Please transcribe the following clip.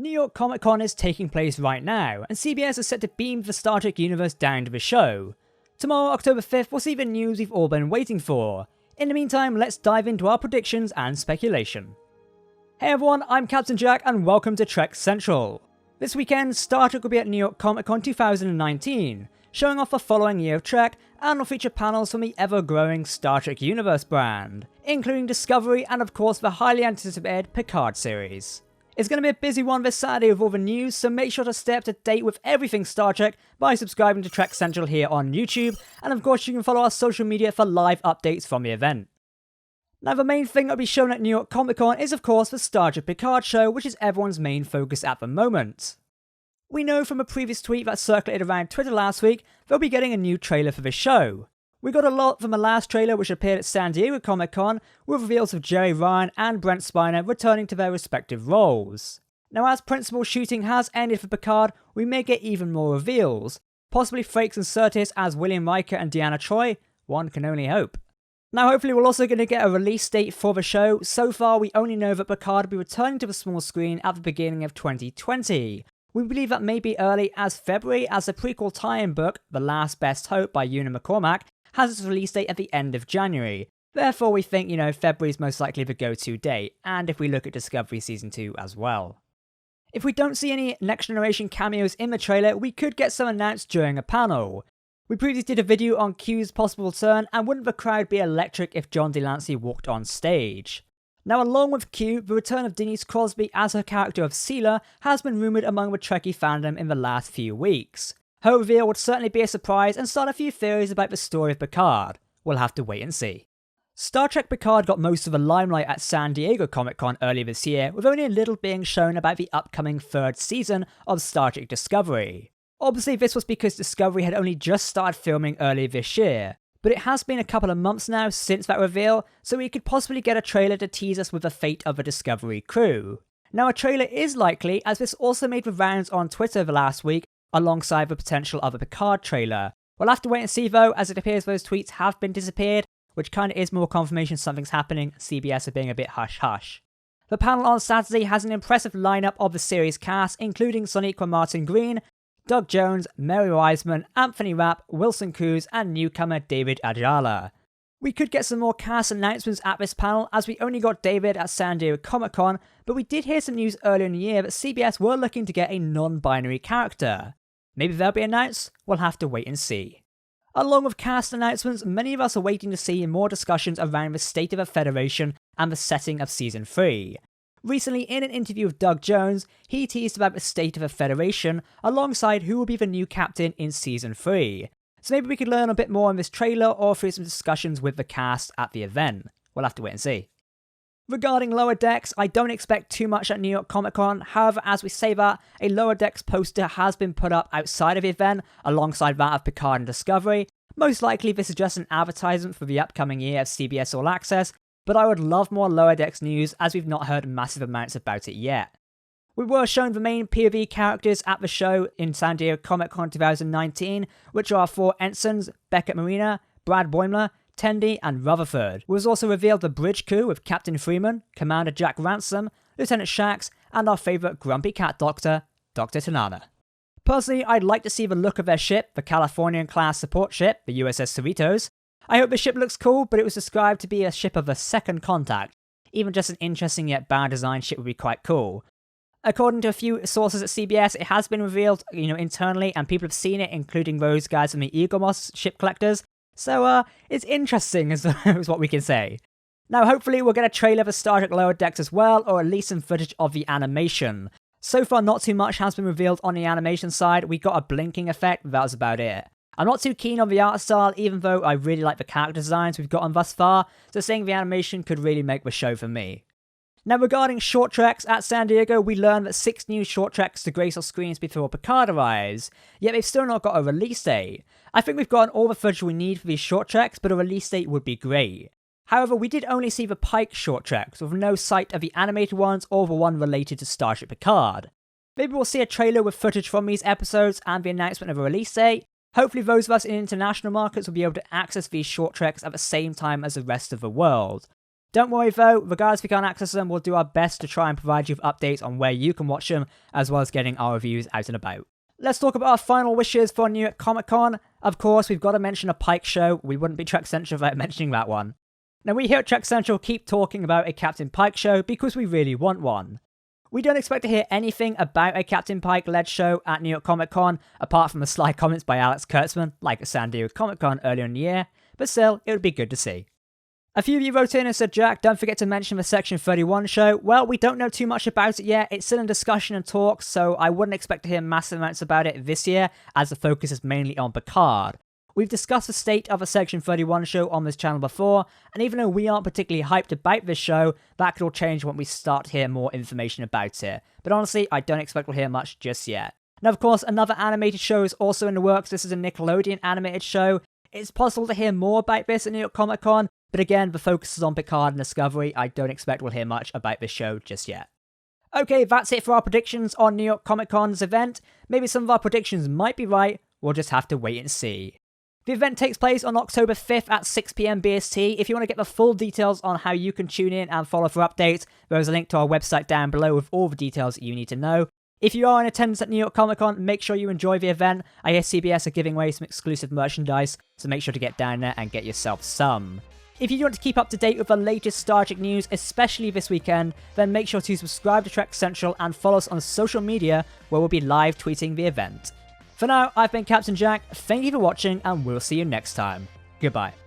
New York Comic Con is taking place right now, and CBS is set to beam the Star Trek universe down to the show. Tomorrow, October 5th, we'll see the news we've all been waiting for. In the meantime, let's dive into our predictions and speculation. Hey everyone, I'm Captain Jack and welcome to Trek Central. This weekend, Star Trek will be at New York Comic Con 2019, showing off the following year of Trek, and will feature panels from the ever-growing Star Trek universe brand, including Discovery and of course the highly anticipated Picard series. It's going to be a busy one this Saturday with all the news, so make sure to stay up to date with everything Star Trek by subscribing to Trek Central here on YouTube, and of course you can follow our social media for live updates from the event. Now the main thing that will be shown at New York Comic Con is of course the Star Trek Picard show, which is everyone's main focus at the moment. We know from a previous tweet that circulated around Twitter last week, they'll be getting a new trailer for the show. We got a lot from the last trailer which appeared at San Diego Comic Con, with reveals of Jerry Ryan and Brent Spiner returning to their respective roles. Now as principal shooting has ended for Picard, we may get even more reveals, possibly Frakes and Curtis as William Riker and Deanna Troi, one can only hope. Now hopefully we're also going to get a release date for the show. So far we only know that Picard will be returning to the small screen at the beginning of 2020. We believe that may be early as February, as the prequel tie-in book, The Last Best Hope by Una McCormack, has its release date at the end of January. Therefore we think, February is most likely the go-to date, and if we look at Discovery Season 2 as well. If we don't see any Next Generation cameos in the trailer, we could get some announced during a panel. We previously did a video on Q's possible return, and wouldn't the crowd be electric if John Delancey walked on stage? Now along with Q, the return of Denise Crosby as her character of Seela has been rumoured among the Trekkie fandom in the last few weeks. Her reveal would certainly be a surprise and start a few theories about the story of Picard. We'll have to wait and see. Star Trek Picard got most of the limelight at San Diego Comic Con earlier this year, with only a little being shown about the upcoming third season of Star Trek Discovery. Obviously this was because Discovery had only just started filming earlier this year, but it has been a couple of months now since that reveal, so we could possibly get a trailer to tease us with the fate of the Discovery crew. Now a trailer is likely, as this also made the rounds on Twitter the last week, alongside the potential of a Picard trailer. We'll have to wait and see though, as it appears those tweets have been disappeared, which kinda is more confirmation something's happening. CBS are being a bit hush-hush. The panel on Saturday has an impressive lineup of the series cast, including Sonequa Martin Green, Doug Jones, Mary Wiseman, Anthony Rapp, Wilson Cruz, and newcomer David Ajala. We could get some more cast announcements at this panel, as we only got David at San Diego Comic Con, but we did hear some news earlier in the year that CBS were looking to get a non-binary character. Maybe they'll be announced? We'll have to wait and see. Along with cast announcements, many of us are waiting to see more discussions around the state of the Federation and the setting of Season 3. Recently, in an interview with Doug Jones, he teased about the state of the Federation, alongside who will be the new captain in Season 3. So maybe we could learn a bit more on this trailer, or through some discussions with the cast at the event. We'll have to wait and see. Regarding Lower Decks, I don't expect too much at New York Comic Con. However, as we say that, a Lower Decks poster has been put up outside of the event, alongside that of Picard and Discovery. Most likely this is just an advertisement for the upcoming year of CBS All Access, but I would love more Lower Decks news, as we've not heard massive amounts about it yet. We were shown the main POV characters at the show in San Diego Comic Con 2019, which are our 4 ensigns, Beckett Marina, Brad Boimler, Tendi, and Rutherford. We was also revealed the bridge crew with Captain Freeman, Commander Jack Ransom, Lieutenant Shax, and our favourite grumpy cat doctor, Dr. Tanana. Personally, I'd like to see the look of their ship, the Californian-class support ship, the USS Cerritos. I hope the ship looks cool, but it was described to be a ship of the second contact. Even just an interesting yet bad design ship would be quite cool. According to a few sources at CBS, it has been revealed, internally, and people have seen it, including those guys from the Eaglemoss ship collectors. So, it's interesting, is what we can say. Now, hopefully we'll get a trailer for Star Trek Lower Decks as well, or at least some footage of the animation. So far, not too much has been revealed on the animation side. We got a blinking effect, but that was about it. I'm not too keen on the art style, even though I really like the character designs we've gotten thus far, so seeing the animation could really make the show for me. Now regarding short treks, at San Diego we learned that 6 new short treks to grace our screens before Picard arrives, yet they've still not got a release date. I think we've gotten all the footage we need for these short treks, but a release date would be great. However, we did only see the Pike short treks, with no sight of the animated ones or the one related to Starship Picard. Maybe we'll see a trailer with footage from these episodes and the announcement of a release date. Hopefully those of us in international markets will be able to access these short treks at the same time as the rest of the world. Don't worry though, regardless if you can't access them, we'll do our best to try and provide you with updates on where you can watch them, as well as getting our reviews out and about. Let's talk about our final wishes for New York Comic Con. Of course, we've got to mention a Pike show. We wouldn't be Trek Central without mentioning that one. Now, we here at Trek Central keep talking about a Captain Pike show because we really want one. We don't expect to hear anything about a Captain Pike-led show at New York Comic Con, apart from the sly comments by Alex Kurtzman, like at San Diego Comic Con earlier in the year, but still, it would be good to see. A few of you wrote in and said, Jack, don't forget to mention the Section 31 show. Well, we don't know too much about it yet. It's still in discussion and talks, so I wouldn't expect to hear massive amounts about it this year, as the focus is mainly on Picard. We've discussed the state of a Section 31 show on this channel before, and even though we aren't particularly hyped about this show, that could all change when we start to hear more information about it. But honestly, I don't expect we'll hear much just yet. Now, of course, another animated show is also in the works. This is a Nickelodeon animated show. It's possible to hear more about this at New York Comic Con, but again, the focus is on Picard and Discovery. I don't expect we'll hear much about this show just yet. Okay, that's it for our predictions on New York Comic Con's event. Maybe some of our predictions might be right, we'll just have to wait and see. The event takes place on October 5th at 6 PM BST. If you want to get the full details on how you can tune in and follow for updates, there is a link to our website down below with all the details that you need to know. If you are in attendance at New York Comic Con, make sure you enjoy the event. I hear CBS are giving away some exclusive merchandise, so make sure to get down there and get yourself some. If you want to keep up to date with the latest Star Trek news, especially this weekend, then make sure to subscribe to Trek Central and follow us on social media, where we'll be live tweeting the event. For now, I've been Captain Jack, thank you for watching, and we'll see you next time. Goodbye.